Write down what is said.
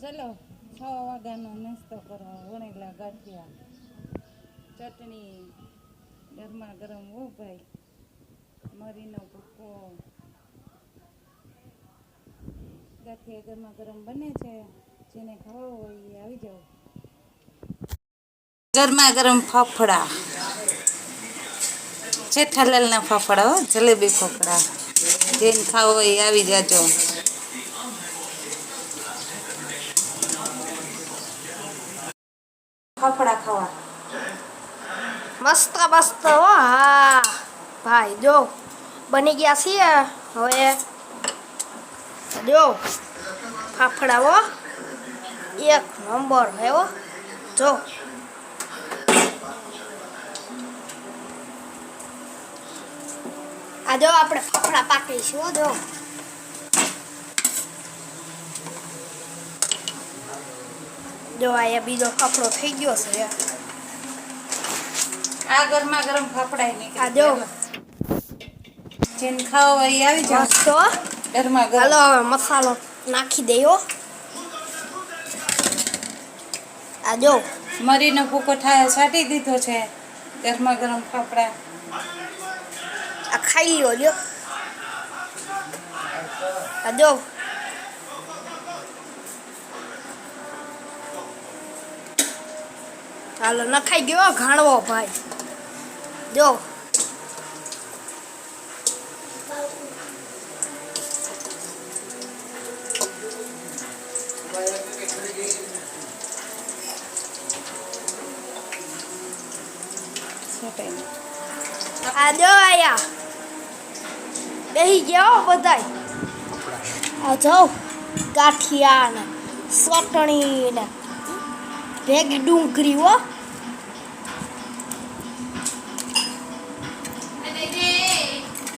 ચલો 6 વાગ્યાનો નાસ્તો કરો. વણેલા ગાંઠિયા, ચટણી, ગરમા ગરમ. હો ભાઈ, મરીનો ભૂકો, ગાંઠિયા ગરમા ગરમ બને છે. જેને ખાવો હોય એ આવી જાઓ. ગરમા ગરમ ફાફડા, જેઠાલાલના ફાફડા, હો જલેબી ફાફડા. જેને ખાવો હોય એ આવી જાજો. ફાફડા ખાવા મસ્ત મસ્ત. હો હા ભાઈ, જો બની ગયા છીએ. હવે જો ફાફડા, હો એક નંબર હે. હો જો આ જો આપણે ફાફડા પાકીશું. હો જો જો આ બીજો ફાફડો થઈ ગયો છે. આ ગરમા ગરમ ફાફડા આ જો જેને ખાવો હોય એ આવી જાઓ. મસ્ત. ગરમા ગરમ. હાલો હવે મસાલો નાખી દઈએ. આ જો મરીનો ભૂકો છાંટી દીધો છે. ગરમા ગરમ ફાફડા આ ખાઈ લ્યો. લ્યો આ જો હાલો નખાઈ ગયો ઘાણવો ભાઈ. જો આ જો આયા બેહી ગયા બધાય. આ જો ગાંઠિયા ને ચટણી ને ભેગી ડુંગળી. હો